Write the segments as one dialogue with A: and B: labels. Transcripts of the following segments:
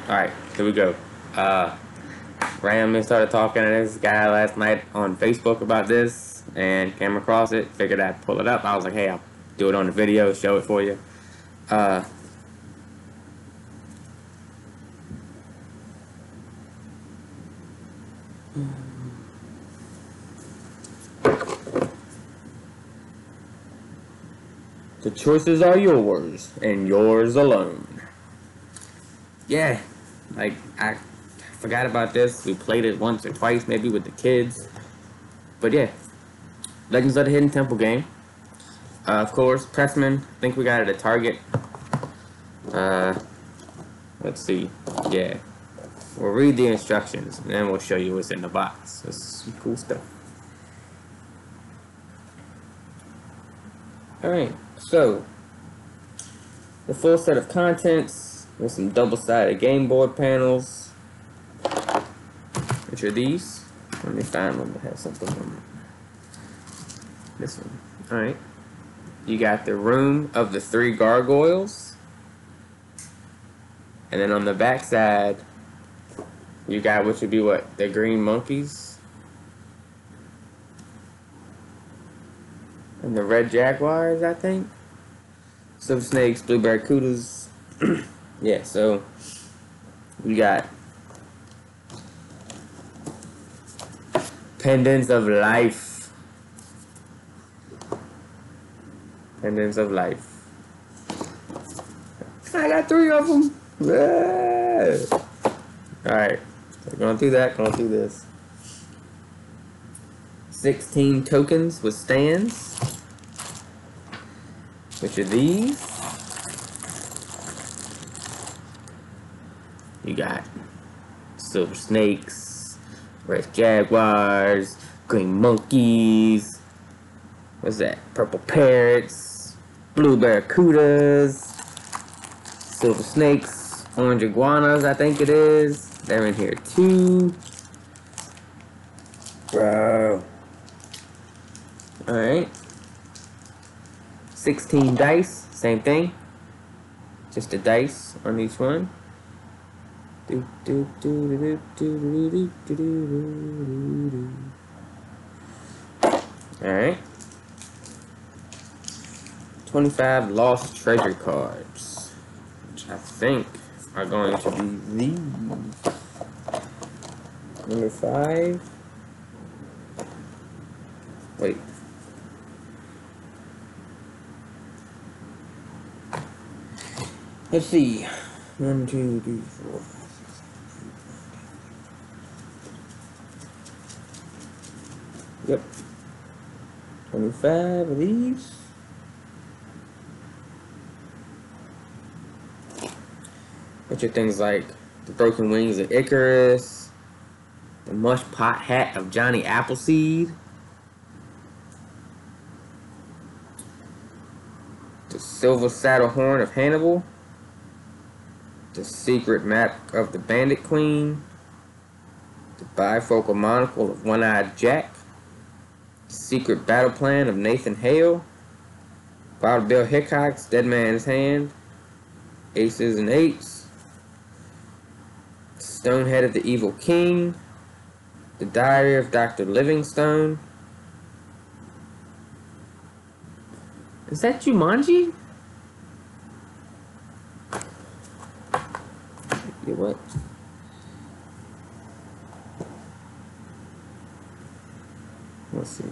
A: Alright, here we go. Randomly started talking to this guy last night on Facebook about this and came across it. Figured I'd pull it up. I was like, hey, I'll do it on the video, show it for you. Uh, the choices are yours and yours alone. Yeah, like, I forgot about this. We played it once or twice, maybe with the kids. But yeah, Legends of the Hidden Temple game. Of course, Pressman. I think we got it at Target. Let's see. Yeah. We'll read the instructions, and then we'll show you what's in the box. It's some cool stuff. Alright, so the full set of contents with some double-sided game board panels. Which are these? Let me find one that has something on it. This one. Alright. You got the Room of the Three Gargoyles. And then on the back side, you got which would be what? The Green Monkeys. And the Red Jaguars, I think. Silver Snakes, Blue Barracudas. Yeah, so we got Pendants of Life. Pendants of Life. I got 3 of them. Yeah. Alright, so going through that, going through this. 16 tokens with stands, which are these. You got Silver Snakes, Red Jaguars, Green Monkeys, what's that? Purple Parrots, Blue Barracudas, Silver Snakes, Orange Iguanas, I think it is. They're in here too. Bro. Alright. 16 dice, same thing. Just a dice on each one. Alright. 25 lost treasure cards, which I think are going to be these. Number 5. Wait. Let's see. 1, 2, 3, 4. Yep. 25 of these. Which are things like the Broken Wings of Icarus, the Mush Pot Hat of Johnny Appleseed, the Silver Saddle Horn of Hannibal, the Secret Map of the Bandit Queen, the Bifocal Monocle of One-Eyed Jack, the Secret Battle Plan of Nathan Hale, Wild Bill Hickok's Dead Man's Hand, Aces and Eights, Stonehead of the Evil King, the Diary of Dr. Livingstone. Is that Jumanji? Yeah, what? Let's see.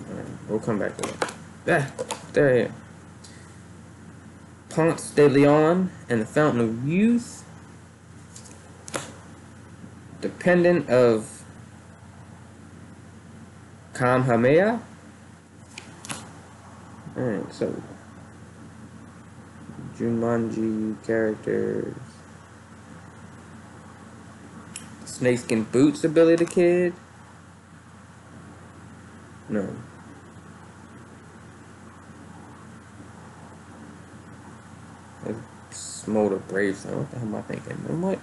A: We'll come back to that. There it is. Ponce de Leon and the Fountain of Youth. The Pendant of Kamehameha. Alright, so Jumanji characters. Snakeskin Boots Ability Kid. No. Smolder Bravestone. What the hell am I thinking? What?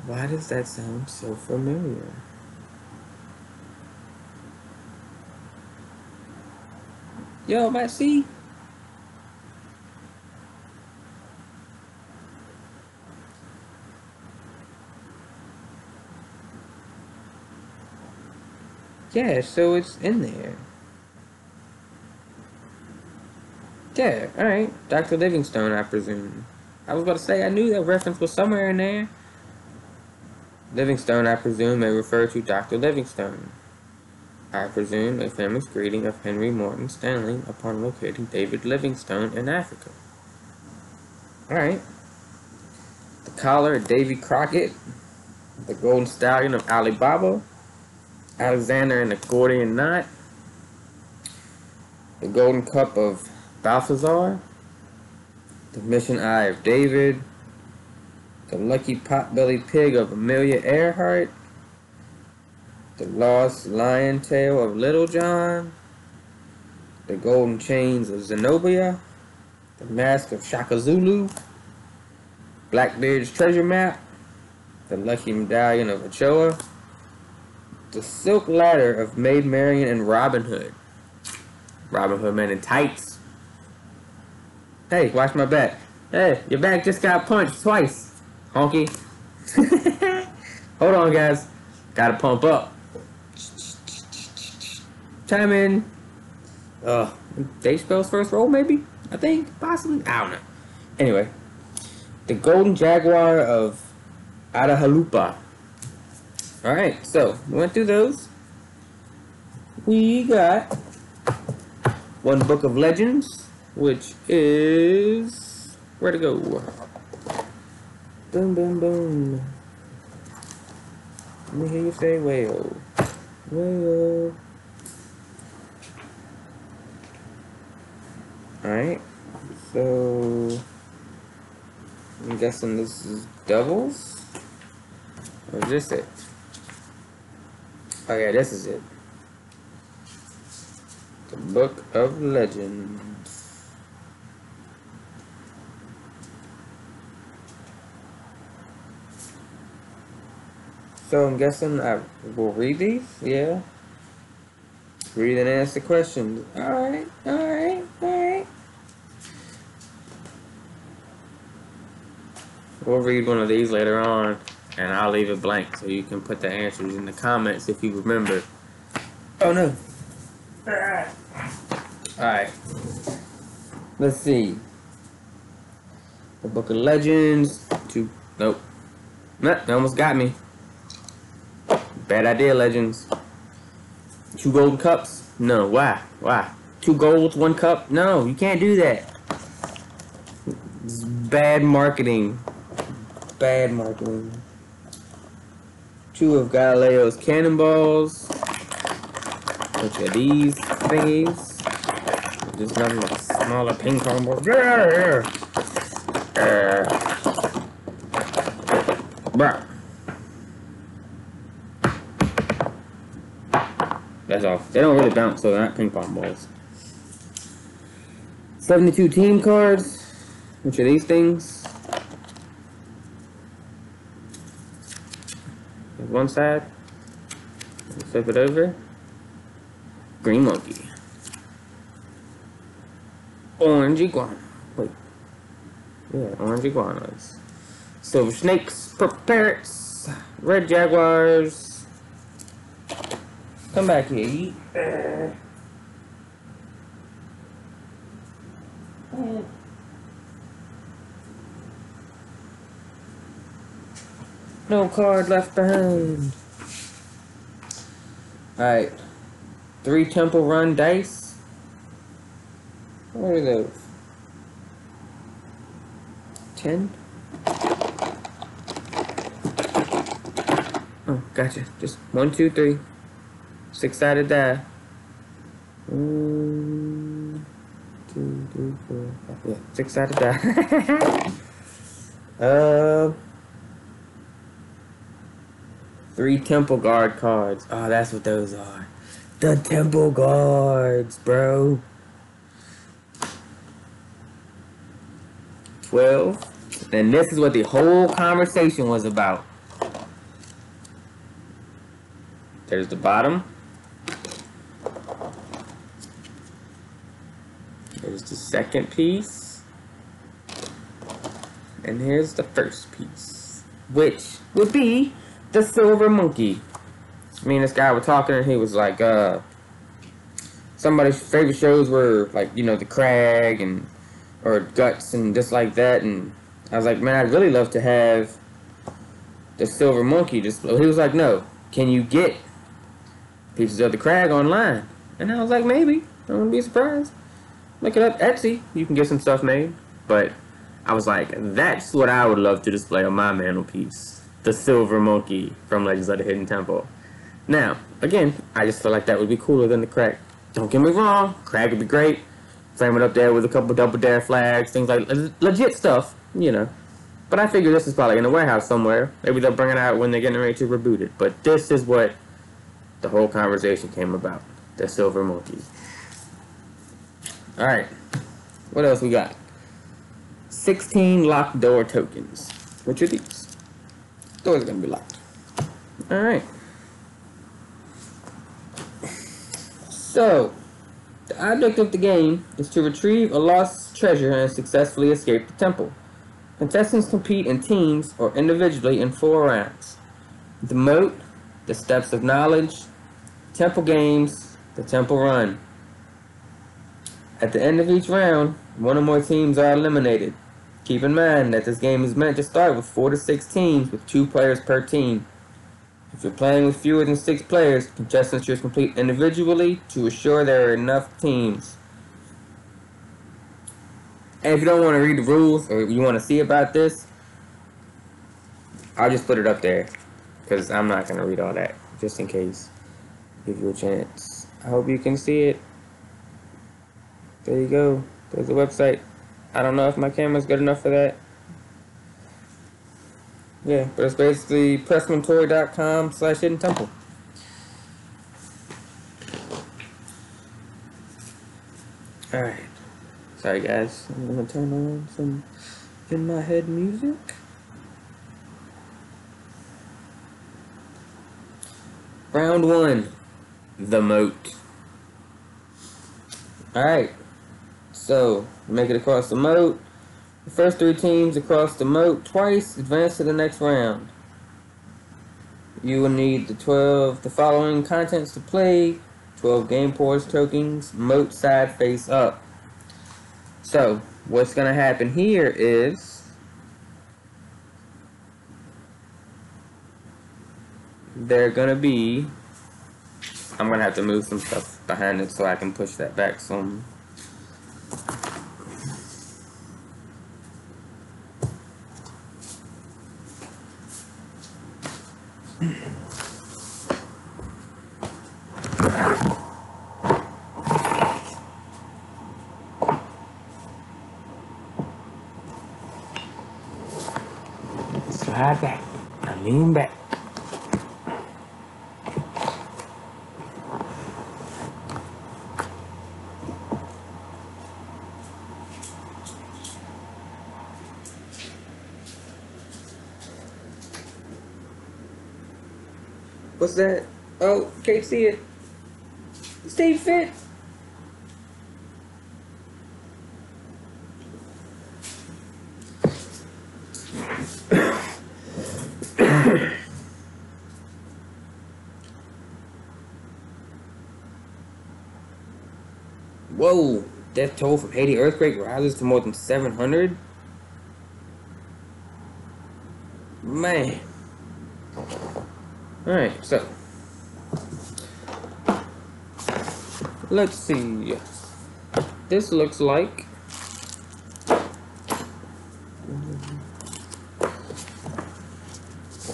A: Why does that sound so familiar? Yo, Matt C. Yeah, so it's in there. Yeah, alright. Dr. Livingstone, I presume. I was about to say, I knew that reference was somewhere in there. Livingstone, I presume, may refer to Dr. Livingstone. I presume a famous greeting of Henry Morton Stanley upon locating David Livingstone in Africa. Alright. The collar of Davy Crockett. The golden stallion of Ali Baba. Alexander and the Gordian knot. The golden cup of Balthazar. The mission eye of David. The lucky pot-bellied pig of Amelia Earhart. The lost lion tail of Little John. The golden chains of Zenobia. The mask of Shaka Zulu. Blackbeard's treasure map. The lucky medallion of Ochoa. The silk ladder of Maid Marian and Robin Hood. Robin Hood man in tights. Hey, watch my back. Hey, your back just got punched twice. Honky. Hold on, guys. Gotta pump up. Chime in. Dave Spell's first role, maybe? I think. Possibly. I don't know. Anyway. The Golden Jaguar of Atahalupa. Alright, so we went through those. We got one book of legends, which is where to go. Boom, boom, boom. Let me hear you say whale. Whale. Alright, so I'm guessing this is doubles? Or is this it? Oh yeah, this is it. The Book of Legends. So I'm guessing I will read these, yeah? Read and answer questions. Alright, alright, alright. We'll read one of these later on, and I'll leave it blank so you can put the answers in the comments if you remember. Oh no. Alright. Let's see. The Book of Legends. Nope. Nah, they almost got me. Bad idea, Legends. 2 golden cups? No. Why? Why? 2 golds, 1 cup? No, you can't do that. It's bad marketing. Bad marketing. 2 of Galileo's cannonballs. Which are these thingies? Just nothing but smaller ping pong balls. Bruh. That's all. They don't really bounce, so they're not ping pong balls. 72 team cards. Which are these things? There's one side. Flip it over. Green monkey. Orange iguana. Wait. Yeah, orange iguanas. Silver snakes. Purple parrots. Red jaguars. Come back here. No card left behind. Alright. 3 Temple Run dice. What are those? 10? Oh, gotcha. Just 1, 2, 3. 6-sided die. 1, 2, 3, 4, 5. Yeah, 6-sided die. 3 Temple Guard cards. Oh, that's what those are. The Temple Guards, bro. 12. And this is what the whole conversation was about. There's the bottom. There's the second piece. And here's the first piece. Which would be the silver monkey. me and this guy were talking, and he was like, somebody's favorite shows were like, you know, The Crag and or Guts and just like that. And I was like, man, I'd really love to have the Silver Monkey display. He was like, no, can you get pieces of The Crag online? And I was like, maybe. I wouldn't be surprised. Look it up, Etsy. You can get some stuff made. But I was like, that's what I would love to display on my mantelpiece. The Silver Monkey from Legends of the Hidden Temple. Now, again, I just feel like that would be cooler than the Crag. Don't get me wrong, Crag would be great. Frame it up there with a couple Double Dare flags, things like legit stuff, you know. But I figure this is probably in a warehouse somewhere. Maybe they'll bring it out when they're getting ready to reboot it. But this is what the whole conversation came about. The Silver Monkey. Alright. What else we got? 16 locked door tokens. Which are these? Doors are going to be locked. Alright. So, the object of the game is to retrieve a lost treasure and successfully escape the temple. Contestants compete in teams or individually in 4 rounds. The Moat, the Steps of Knowledge, Temple Games, the Temple Run. At the end of each round, 1 or more teams are eliminated. Keep in mind that this game is meant to start with 4 to 6 teams with 2 players per team. If you're playing with fewer than 6 players, contestants should complete individually to assure there are enough teams. And if you don't want to read the rules or you want to see about this, I'll just put it up there because I'm not going to read all that just in case. Give you a chance. I hope you can see it. There you go. There's the website. I don't know if my camera's good enough for that. Yeah, but it's basically PressmanToy.com/Hidden Temple. Alright. Sorry guys. I'm gonna turn on some in my head music. Round 1. The Moat. Alright. So, make it across the moat. The first 3 teams across the moat twice advance to the next round. You will need the following contents to play. 12 game pause tokens, moat side face up. So, what's going to happen here is they're going to be, I'm going to have to move some stuff behind it so I can push that back some. Slide back. Now lean back. What's that? Oh, can't see it. Stay fit. Whoa, death toll from Haiti earthquake rises to more than 700? Man. Alright, so. Let's see. This looks like.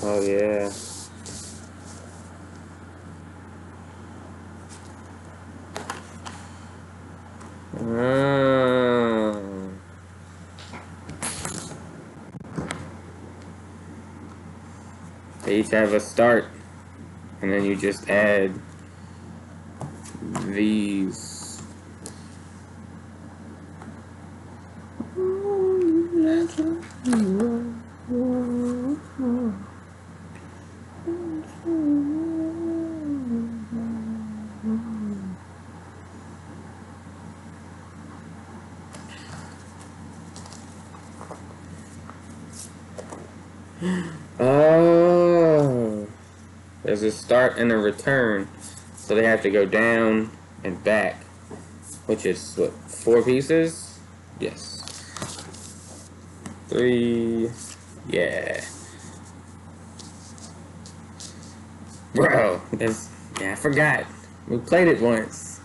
A: Oh, yeah. They each have a start, and then you just add these. There's a start and a return. So they have to go down and back. Which is, what, 4 pieces? Yes. 3. Yeah. Bro, I forgot. We played it once.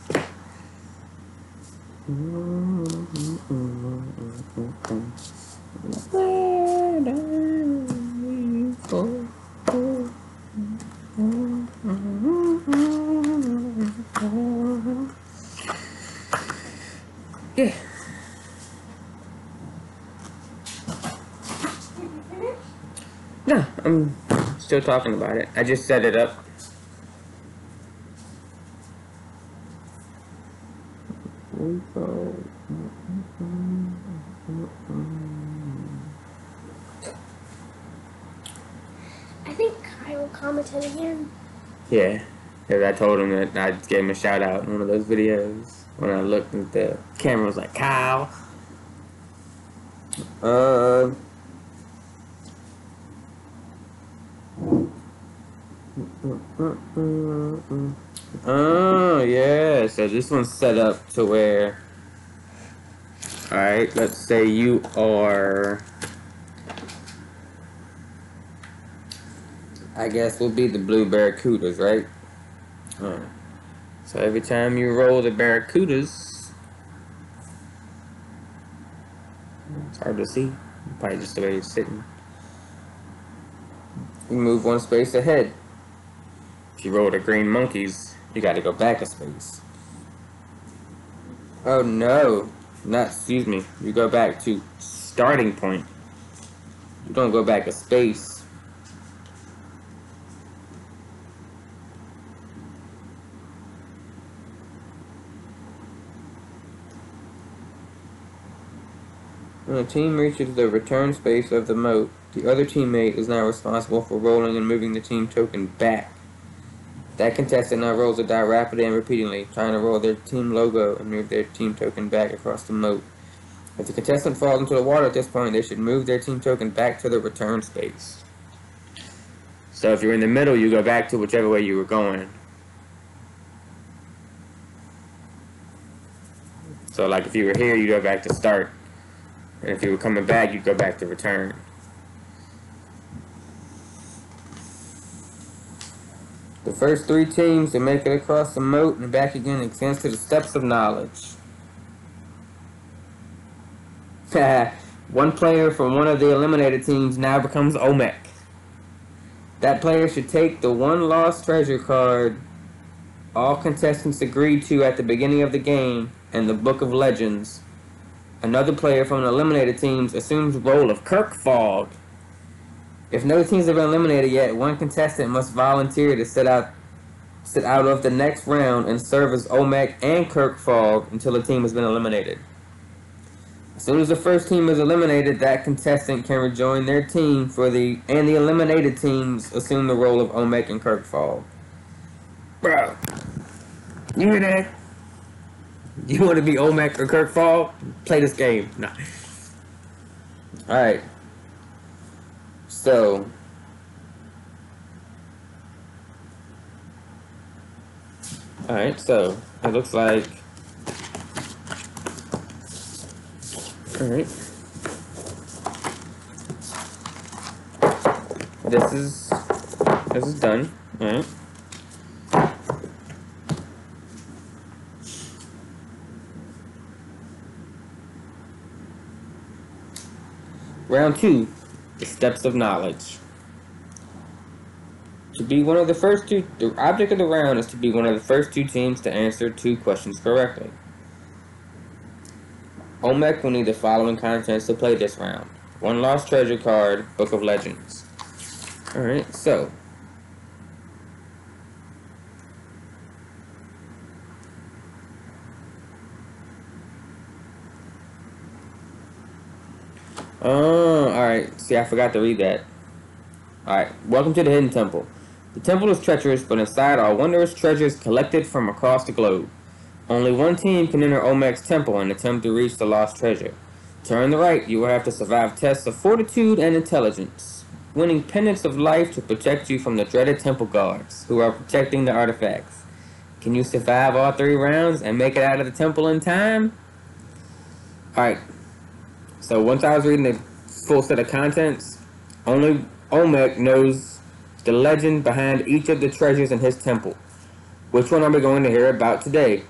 A: Yeah. No, I'm still talking about it. I just set it up.
B: I think Kyle commented again.
A: Yeah, because I told him that I gave him a shout out in one of those videos. When I looked at the camera, I was like, Kyle. Oh, yeah. So this one's set up to where, alright, let's say you are, I guess we'll be the blue Barracudas, right? So every time you roll the Barracudas, it's hard to see, probably just the way it's sitting. You move 1 space ahead. If you roll the green monkeys, you gotta go back a space. Oh no, excuse me. You go back to starting point. You don't go back a space. When a team reaches the return space of the moat, the other teammate is now responsible for rolling and moving the team token back. That contestant now rolls a die rapidly and repeatedly, trying to roll their team logo and move their team token back across the moat. If the contestant falls into the water at this point, they should move their team token back to the return space. So if you're in the middle, you go back to whichever way you were going. So like if you were here, you go back to start. And if you were coming back, you'd go back to return. The first 3 teams to make it across the moat and back again extends to the steps of knowledge. One player from one of the eliminated teams now becomes Olmec. That player should take the 1 lost treasure card all contestants agreed to at the beginning of the game and the Book of Legends. Another player from the eliminated teams assumes the role of Kirkfog. If no teams have been eliminated yet, 1 contestant must volunteer to sit out of the next round and serve as Olmec and Kirkfog until the team has been eliminated. As soon as the first team is eliminated, that contestant can rejoin their team and the eliminated teams assume the role of Olmec and Kirkfog. Bro, you hear that? You want to be Olmec or Kirkfog? Play this game. No. Alright. So. Alright, so. It looks like. Alright. This is done. Alright. Round 2, the steps of knowledge. To be one of the first 2, the object of the round is to be one of the first 2 teams to answer 2 questions correctly. Olmec will need the following contents to play this round. 1 lost treasure card, Book of Legends. Alright, so. Oh, alright. See, I forgot to read that. Alright. Welcome to the Hidden Temple. The temple is treacherous, but inside are wondrous treasures collected from across the globe. Only 1 team can enter Olmec's temple and attempt to reach the lost treasure. Turn the right, you will have to survive tests of fortitude and intelligence. winning pendants of life to protect you from the dreaded temple guards who are protecting the artifacts. Can you survive all 3 rounds and make it out of the temple in time? Alright, so once I was reading the full set of contents, only Olmec knows the legend behind each of the treasures in his temple. Which one are we going to hear about today?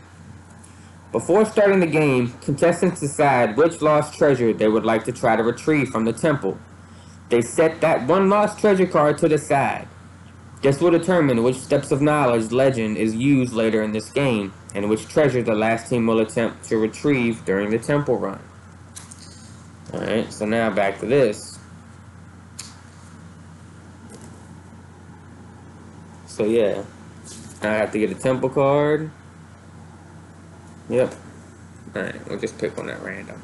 A: Before starting the game, contestants decide which lost treasure they would like to try to retrieve from the temple. They set that one lost treasure card to the side. This will determine which steps of knowledge legend is used later in this game, and which treasure the last team will attempt to retrieve during the temple run. Alright, so now back to this. So yeah, I have to get a temple card. Yep. Alright, we'll just pick one at random.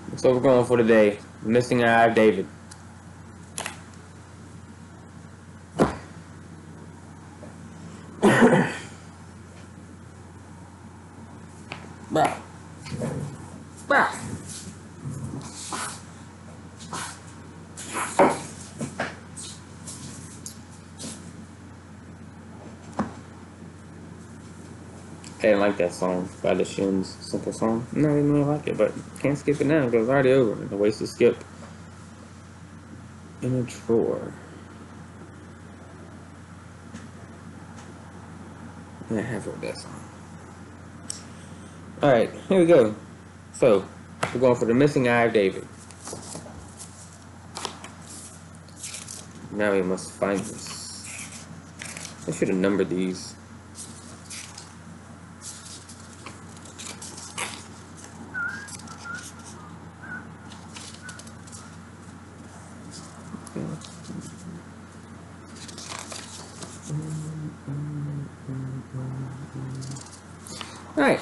A: That's what we're going for today. Missing Eye of David. Bro. Bro. I didn't like that song by the Shins. Simple song. No, I didn't really like it, but can't skip it now because it's already over. It's a waste to skip. In a drawer. I have heard that song. Alright, here we go. So, we're going for the Missing Eye of David. Now we must find this. I should have numbered these. Alright.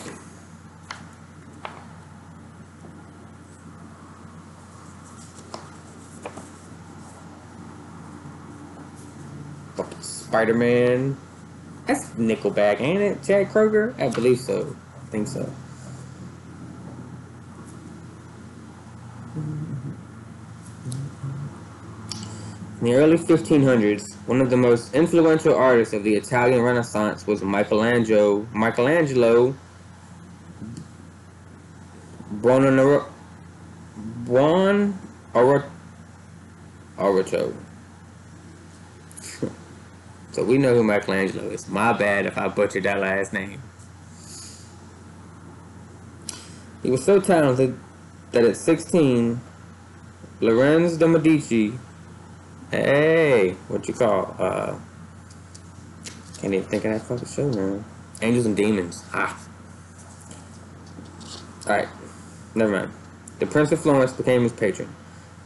A: Spider-Man. That's Nickelback, ain't it? Chad Kroger? I believe so. I think so. In the early 1500s, one of the most influential artists of the Italian Renaissance was Michelangelo Buonarroti. So we know who Michelangelo is. My bad if I butchered that last name. He was so talented that at 16, Lorenzo de' Medici, hey, what you call, can't even think of that fucking show now. Angels and Demons. Alright, never mind. The Prince of Florence became his patron.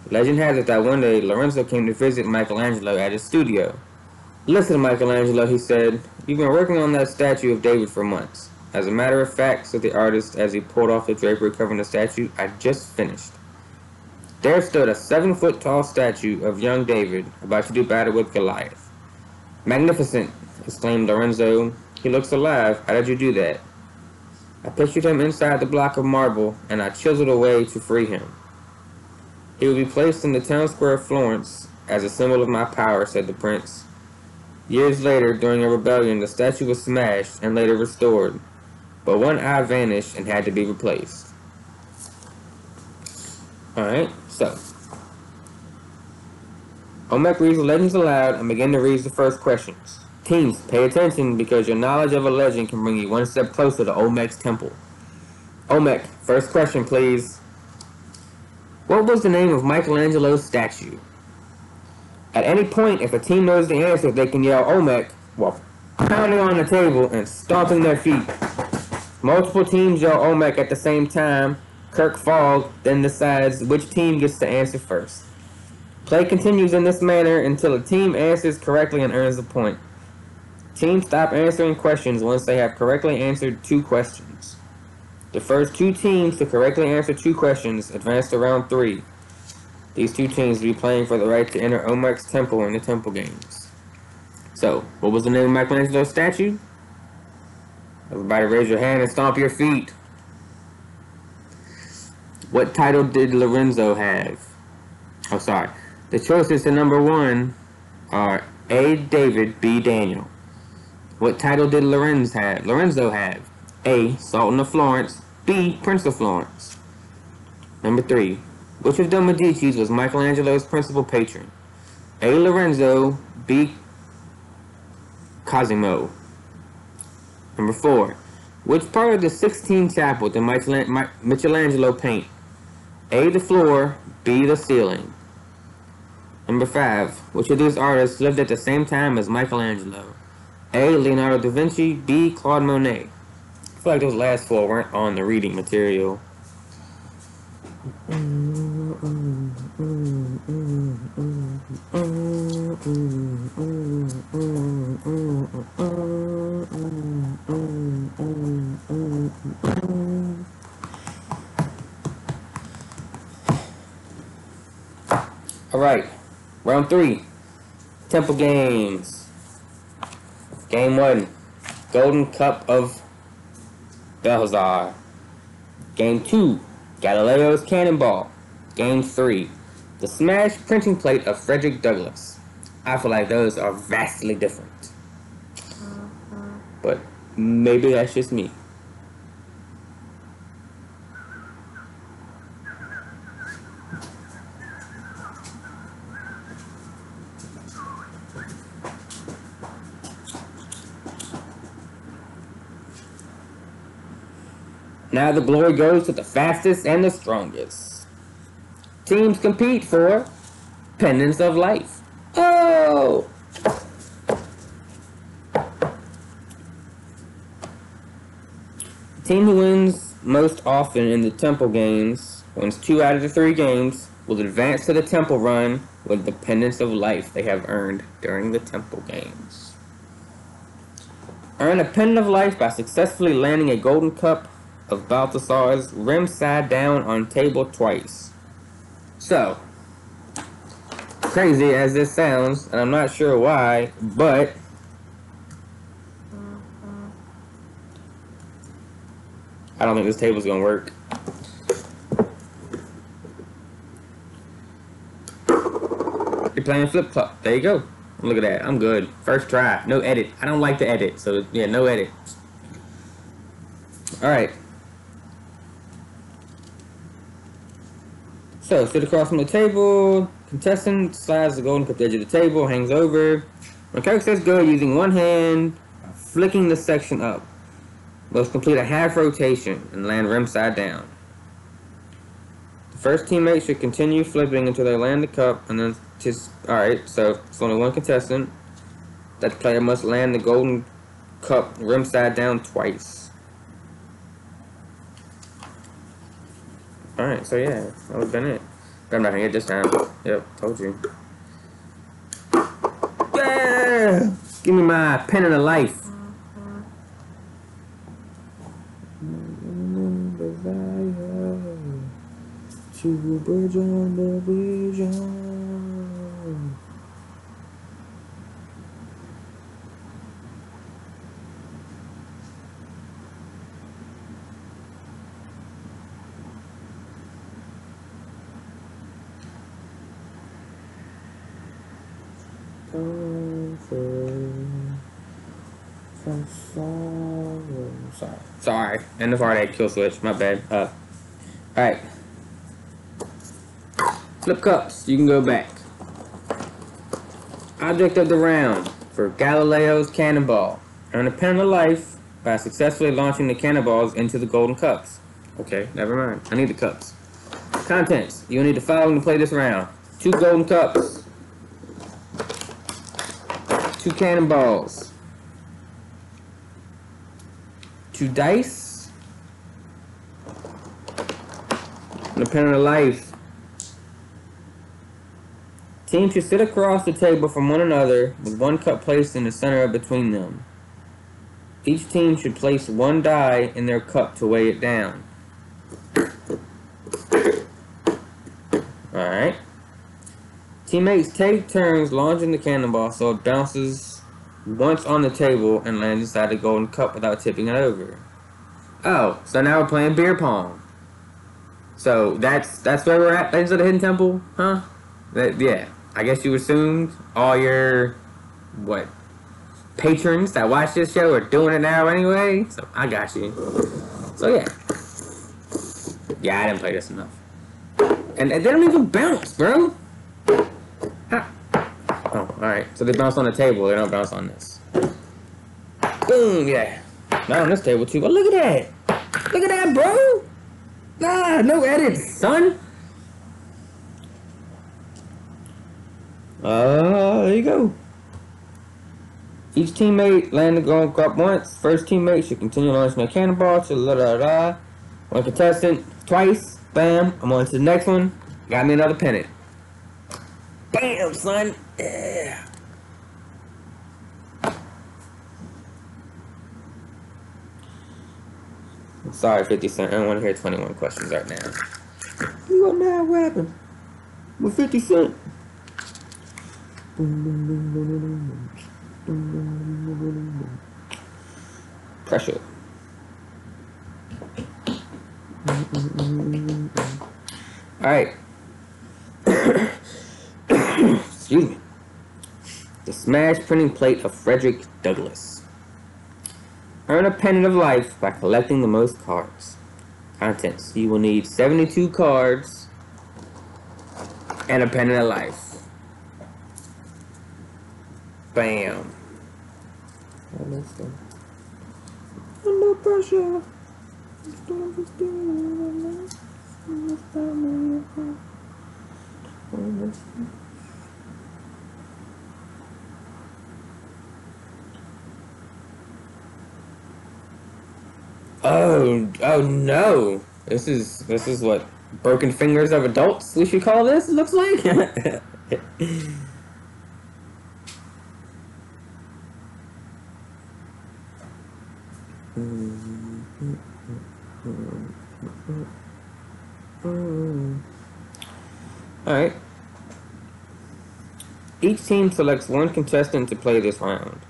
A: Legend has it that one day, Lorenzo came to visit Michelangelo at his studio. "Listen, Michelangelo," he said, "you've been working on that statue of David for months." "As a matter of fact," said the artist as he pulled off the drapery covering the statue, "I just finished." There stood a 7-foot-tall statue of young David, about to do battle with Goliath. "Magnificent," exclaimed Lorenzo. "He looks alive. How did you do that?" "I pictured him inside the block of marble, and I chiseled away to free him. He will be placed in the town square of Florence as a symbol of my power," said the prince. Years later, during a rebellion, the statue was smashed and later restored, but one eye vanished and had to be replaced. Alright, so Olmec reads the legends aloud and begin to read the first questions. Teams, pay attention because your knowledge of a legend can bring you one step closer to Olmec's temple. Olmec, first question please. What was the name of Michelangelo's statue? At any point, if a team knows the answer, they can yell Olmec while pounding on the table and stomping their feet. Multiple teams yell Olmec at the same time. Kirk Fogg then decides which team gets to answer first. Play continues in this manner until a team answers correctly and earns a point. Teams stop answering questions once they have correctly answered 2 questions. The first 2 teams to correctly answer 2 questions advance to round 3. These 2 teams will be playing for the right to enter Olmec's temple in the temple games. So, what was the name of Michelangelo's statue? Everybody raise your hand and stomp your feet. What title did Lorenzo have? Oh, sorry. The choices to number 1 are A. David, B. Daniel. What title did Lorenzo have? A. Sultan of Florence, B. Prince of Florence. Number 3. Which of the Medici's was Michelangelo's principal patron? A. Lorenzo, B. Cosimo. Number 4. Which part of the Sistine Chapel did Michelangelo paint? A. The floor, B. The ceiling. Number 5. Which of these artists lived at the same time as Michelangelo? A. Leonardo da Vinci, B. Claude Monet. I feel like those last 4 weren't on the reading material. Alright, round 3. Temple Games. Game 1. Golden Cup of Belshazzar. Game 2. Galileo's Cannonball. Game 3. The Smash Printing Plate of Frederick Douglass. I feel like those are vastly different. But maybe that's just me. Now the glory goes to the fastest and the strongest. Teams compete for Pendants of Life. Oh! The team who wins most often in the Temple Games, wins 2 out of the 3 games, will advance to the Temple Run with the Pendants of Life they have earned during the Temple Games. Earn a Pendant of Life by successfully landing a golden cup of Balthasar's rim side down on table twice. So, crazy as this sounds, and I'm not sure why, but I don't think this table's gonna work. You're playing flip flop. There you go. Look at that. I'm good. First try. No edit. I don't like to edit, so yeah, no edit. Alright. So, sit across from the table. Contestant slides the golden cup to the edge of the table, hangs over. When character says go, using one hand, flicking the section up. Must complete a half rotation and land rim side down. The first teammate should continue flipping until they land the cup, and then just alright, so it's only one contestant. That player must land the golden cup rim side down twice. Alright, so yeah, that would have been it. But I'm not gonna get this time. Yep, told you. Yeah! Give me my Pendant of Life. To bridge on the vision. Sorry. End of heartache, kill switch. My bad. Alright. Flip cups. You can go back. Object of the round for Galileo's Cannonball. Earn a Pendant of Life by successfully launching the cannonballs into the golden cups. Okay, never mind. I need the cups. Contents. You'll need the following to play this round. 2 golden cups. 2 cannonballs. 2 dice. And a Pendant of Life. Teams should sit across the table from one another with 1 cup placed in the center of between them. Each team should place 1 die in their cup to weigh it down. Alright. Teammates take turns launching the cannonball so it bounces once on the table and lands inside the golden cup without tipping it over. Oh, so now we're playing beer pong. So that's where we're at. Legends of the Hidden Temple, huh? Yeah. I guess you assumed all your what patrons that watch this show are doing it now anyway. So I got you. So yeah, I didn't play this enough. And they don't even bounce, bro. Huh. Oh, all right. So they bounce on the table. They don't bounce on this. Boom. Yeah. Not on this table too. But look at that. Look at that, bro. Nah, no edits, son. There you go. Each teammate landed going up once. First teammate should continue launching a cannonball to la da da. One contestant twice. Bam. I'm on to the next one. Got me another pennant. Bam, son. Yeah. Sorry, 50 Cent. I don't want to hear 21 questions right now. What now? What happened? With 50 Cent? Pressure. Alright. Excuse me. The smash printing plate of Frederick Douglass. Earn a pennant of life by collecting the most cards. Contents. You will need 72 cards and a pennant of life. Bam. No pressure. Oh no! This is what broken fingers of adults we should call this. It looks like. Alright. Each team selects one contestant to play this round.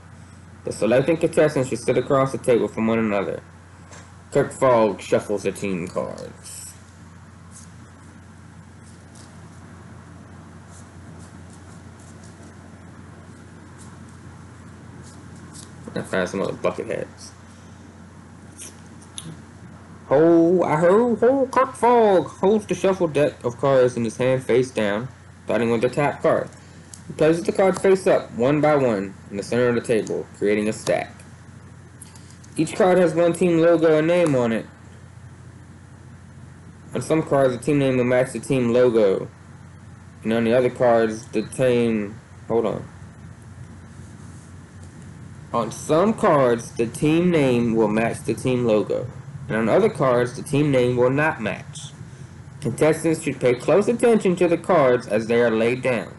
A: The selecting contestant should sit across the table from one another. Kirk Fogg shuffles the team cards. I found some other bucket heads. Kirk Fogg holds the shuffle deck of cards in his hand face down, starting with the top card. He places the cards face up, one by one, in the center of the table, creating a stack. Each card has one team logo and name on it. On some cards, the team name will match the team logo. And on the other cards, the team... Hold on. On some cards, the team name will match the team logo. And on other cards, the team name will not match. Contestants should pay close attention to the cards as they are laid down.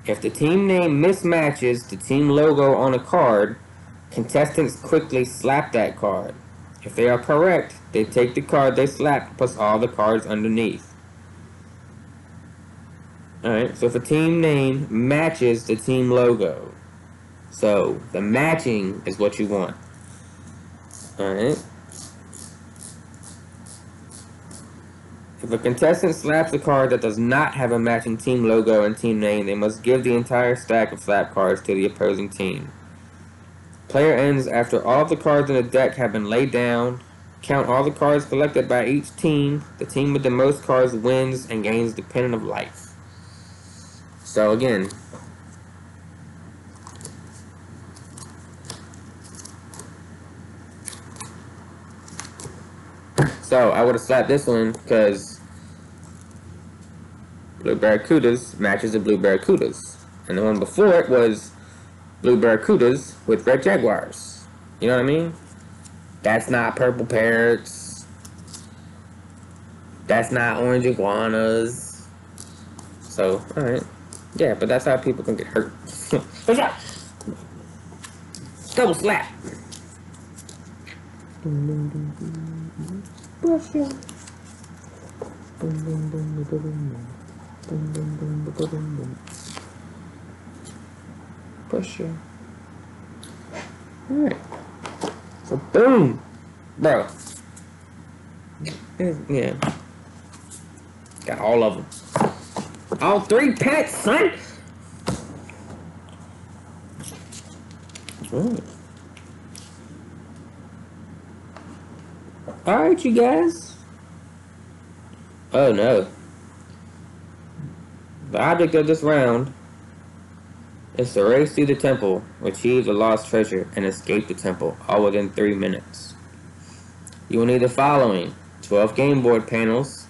A: If the team name mismatches the team logo on a card, contestants quickly slap that card. If they are correct, they take the card they slapped plus all the cards underneath. Alright, so if a team name matches the team logo, so the matching is what you want. Alright. If a contestant slaps a card that does not have a matching team logo and team name, they must give the entire stack of slap cards to the opposing team. Player ends after all of the cards in the deck have been laid down. Count all the cards collected by each team. The team with the most cards wins and gains the pennant of life. So again, so I would have slapped this one because Blue Barracudas matches the Blue Barracudas. And the one before it was Blue Barracudas with Red Jaguars. You know what I mean? That's not Purple Parrots. That's not Orange Iguanas. So, alright. Yeah, but that's how people can get hurt. What's up? Double slap. Pressure. Alright. So boom! Bro. Yeah. Got all of them. All 3 pets, son! Alright, you guys. Oh no. The object of this round is to race through the temple, retrieve the lost treasure, and escape the temple, all within 3 minutes. You will need the following: 12 game board panels,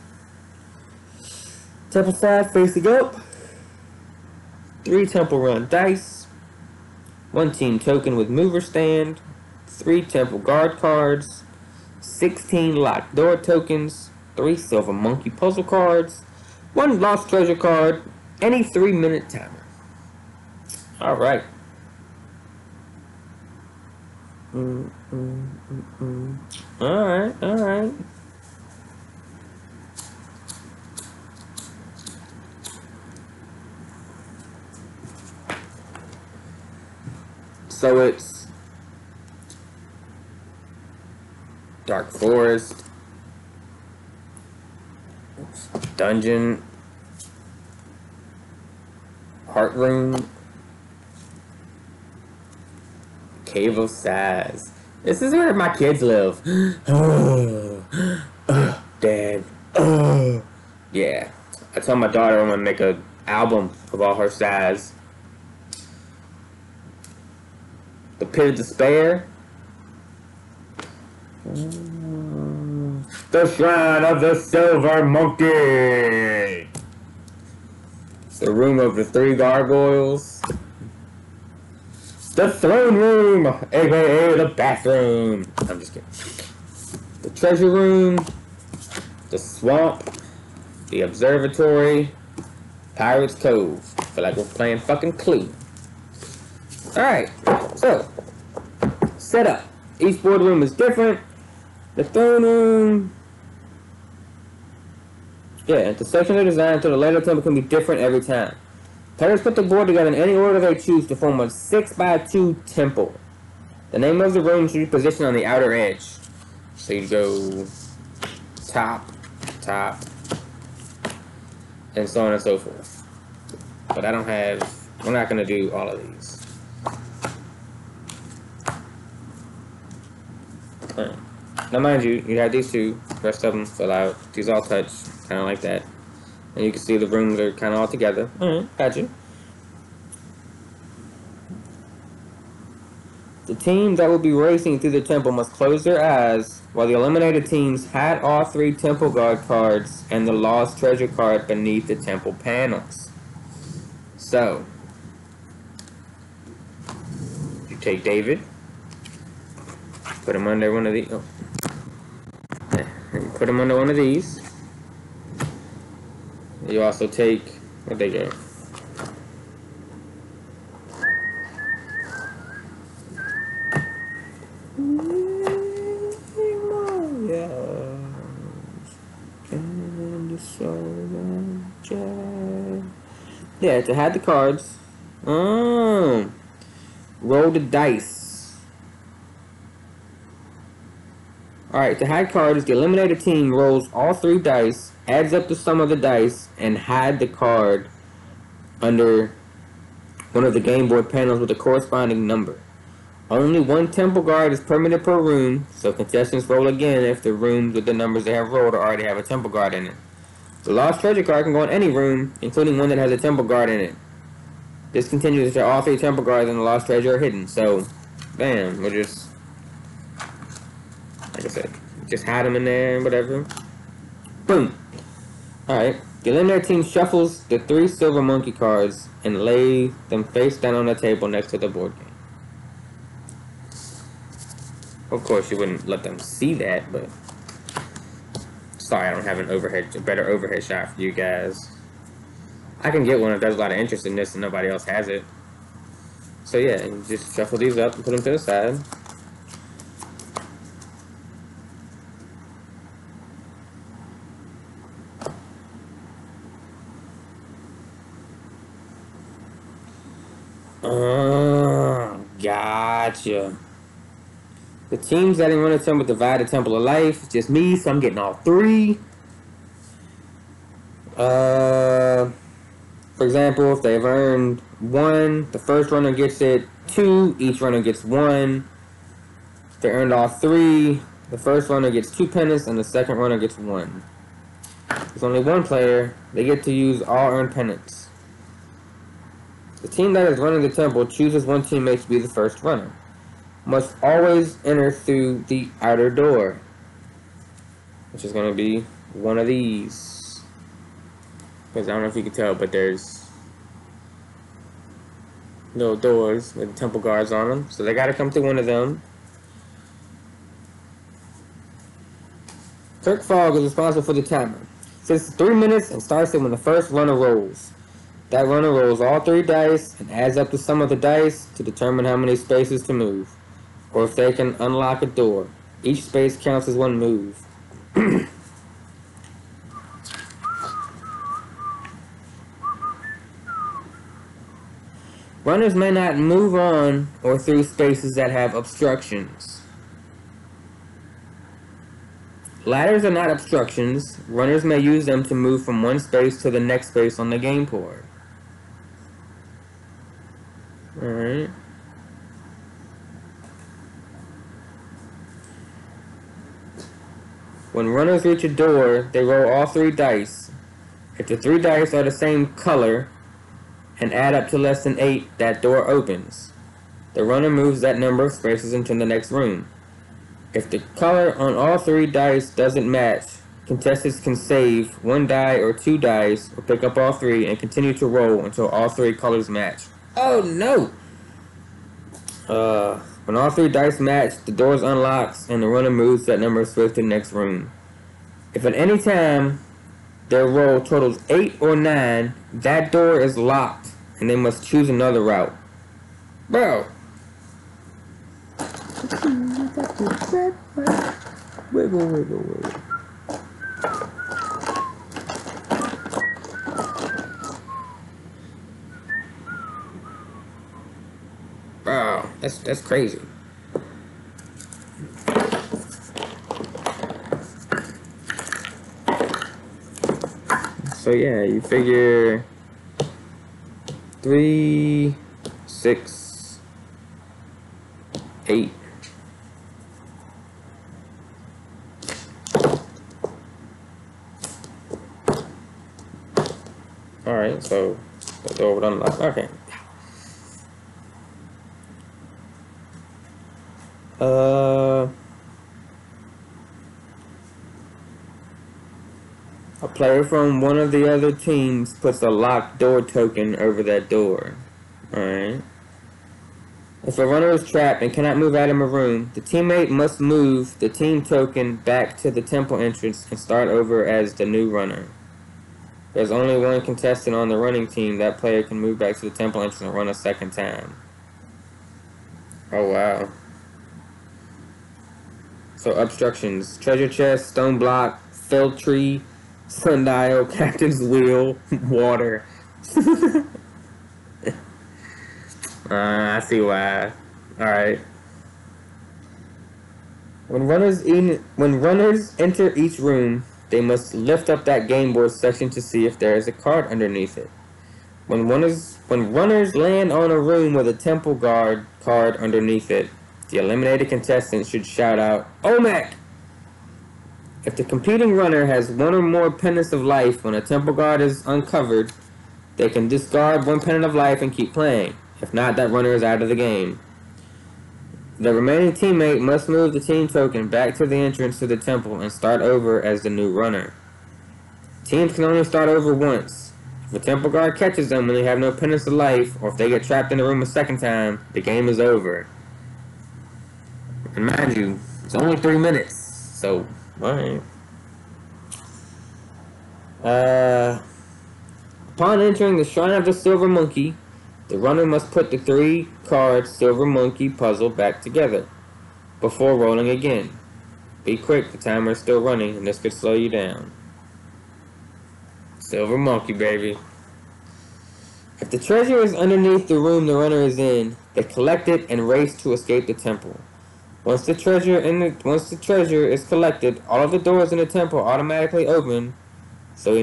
A: temple side facing up, 3 temple run dice, 1 team token with mover stand, 3 temple guard cards, 16 locked door tokens, 3 silver monkey puzzle cards, 1 lost treasure card, and a 3-minute timer. Alright. Alright. So it's Dark Forest, Dungeon, Heart Room, Cave of Sighs. This is where my kids live. Dad. Yeah. I told my daughter I'm gonna make an album of all her sighs. The Pit of Despair. The Shrine of the Silver Monkey. The Room of the 3 Gargoyles. The Throne Room, aka the bathroom. I'm just kidding. The Treasure Room. The Swamp. The Observatory. Pirate's Cove. I feel like we're playing fucking Clue. Alright, so setup. Each board room is different. The throne room. Yeah, the sections are designed so the layout temple can be different every time. Players put the board together in any order they choose to form a 6x2 temple. The name of the room should be positioned on the outer edge. So you go top, and so on and so forth. But we're not going to do all of these. Alright. Now mind you, you have these 2, the rest of them fill out. These all touch, kind of like that. And you can see the rooms are kind of all together. Alright, gotcha. The team that will be racing through the temple must close their eyes while the eliminated teams hide all 3 temple guard cards and the lost treasure card beneath the temple panels. So, you take David, put him under one of these. Oh. Put him under one of these. You also take, where'd they go? Yeah, to hide the cards. Roll the dice. Alright, to hide cards, the eliminated team rolls all 3 dice, adds up the sum of the dice, and hide the card under one of the game board panels with a corresponding number. Only 1 temple guard is permitted per room, so contestants roll again if the rooms with the numbers they have rolled already have a temple guard in it. The lost treasure card can go in any room, including one that has a temple guard in it. This continues until all 3 temple guards and the lost treasure are hidden. So, bam, we'll just, like I said, just hide them in there and whatever. Boom. Alright, the eliminated team shuffles the 3 silver monkey cards and lay them face down on the table next to the board game. Of course, you wouldn't let them see that, but sorry, I don't have a better overhead shot for you guys. I can get one if there's a lot of interest in this and nobody else has it. So yeah, you just shuffle these up and put them to the side. Gotcha. The teams that didn't run a temple divide the temple of life. Just me, so I'm getting all 3. For example, if they've earned 1, the first runner gets it. 2, each runner gets 1. If they earned all 3, the first runner gets 2 pennants and the second runner gets 1. There's only one player. They get to use all earned pennants. The team that is running the temple chooses one teammate to be the first runner. Must always enter through the outer door, which is going to be one of these. Because I don't know if you can tell, but there's little doors with the temple guards on them. So they got to come through one of them. Kirk Fogg is responsible for the timer. Sits 3 minutes and starts it when the first runner rolls. That runner rolls all 3 dice and adds up the sum of the dice to determine how many spaces to move, or if they can unlock a door. Each space counts as one move. Runners may not move on or through spaces that have obstructions. Ladders are not obstructions. Runners may use them to move from one space to the next space on the game board. Alright. When runners reach a door, they roll all 3 dice. If the 3 dice are the same color and add up to less than 8, that door opens. The runner moves that number of spaces into the next room. If the color on all 3 dice doesn't match, contestants can save 1 die or 2 dice, or pick up all 3 and continue to roll until all 3 colors match. Oh no! When all 3 dice match, the doors unlocks and the runner moves that number of spaces to the next room. If at any time their roll totals 8 or 9, that door is locked and they must choose another route. Bro! Wiggle, wiggle, wiggle. Wow, that's crazy. So yeah, you figure 3, 6, 8. Alright, so the door would unlock. Okay. A player from one of the other teams puts a locked door token over that door. Alright. If a runner is trapped and cannot move out of a room, the teammate must move the team token back to the temple entrance and start over as the new runner. There's only one contestant on the running team. That player can move back to the temple entrance and run a second time. Oh wow. So obstructions: treasure chest, stone block, felled tree, sundial, captain's wheel, water. I see why. Alright. When runners enter each room, they must lift up that game board section to see if there is a card underneath it. When runners land on a room with a temple guard card underneath it, the eliminated contestant should shout out, "Olmec!" If the competing runner has 1 or more pennants of life when a temple guard is uncovered, they can discard 1 pennant of life and keep playing. If not, that runner is out of the game. The remaining teammate must move the team token back to the entrance to the temple and start over as the new runner. Teams can only start over once. If a temple guard catches them when they have no pennants of life, or if they get trapped in the room a second time, the game is over. And mind you, it's only 3 minutes, so, alright. Upon entering the Shrine of the Silver Monkey, the runner must put the 3-card Silver Monkey puzzle back together before rolling again. Be quick, the timer is still running and this could slow you down. Silver Monkey, baby. If the treasure is underneath the room the runner is in, they collect it and race to escape the temple. Once the treasure is collected, all of the doors in the temple automatically open So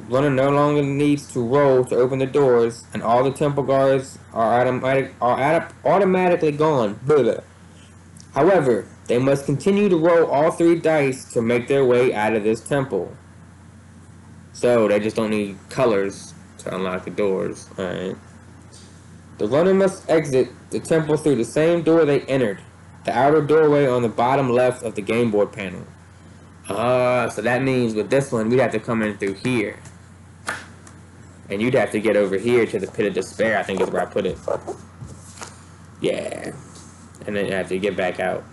A: runner no longer needs to roll to open the doors, and all the temple guards are automatically gone. Blah. However, they must continue to roll all 3 dice to make their way out of this temple. So they just don't need colors to unlock the doors. Alright. The runner must exit the temple through the same door they entered, the outer doorway on the bottom left of the game board panel. So that means with this one, we'd have to come in through here. And you'd have to get over here to the Pit of Despair, I think is where I put it. Yeah. And then you have to get back out.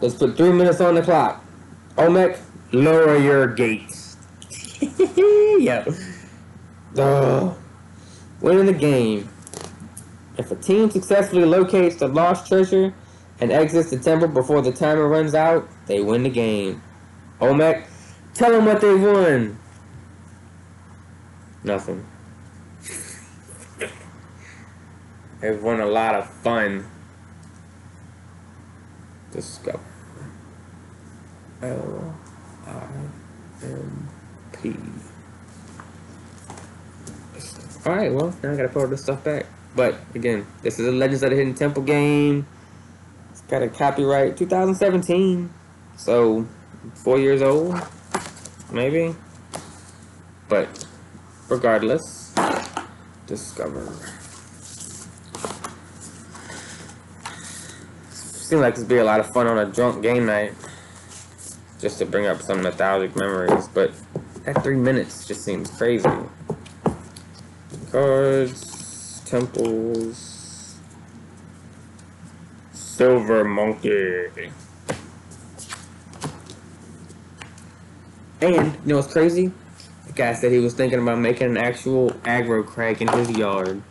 A: Let's put 3 minutes on the clock. Olmec, lower your gates. Yo. Oh. Winning the game. If a team successfully locates the lost treasure and exits the temple before the timer runs out, they win the game. Olmec, tell them what they won. Nothing. They've won a lot of fun. Discover. L-I-M-P. Alright, well, now I gotta put all this stuff back. But, again, this is a Legends of the Hidden Temple game. It's got a copyright 2017. So, 4 years old. Maybe. But, regardless, discover. Seems like this would be a lot of fun on a drunk game night. Just to bring up some nostalgic memories. But, that 3 minutes just seems crazy. Cards. Temples. Silver Monkey. And, you know what's crazy? The guy said he was thinking about making an actual aggro crag in his yard.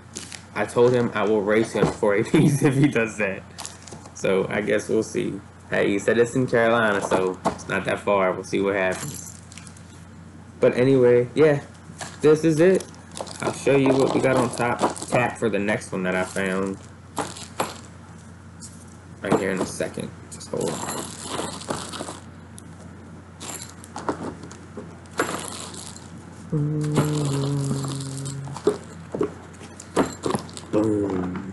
A: I told him I will race him for a piece if he does that. So, I guess we'll see. Hey, he said it's in Carolina, so it's not that far. We'll see what happens. But anyway, yeah. This is it. I'll show you what we got on tap for the next one that I found. Right here in a second. Just hold on. Boom.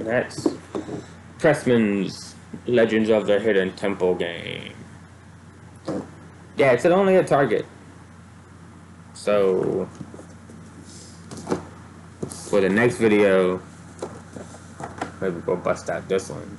A: That's Pressman's Legends of the Hidden Temple game. Yeah, it's only a Target. So, for the next video, maybe we'll bust out this one.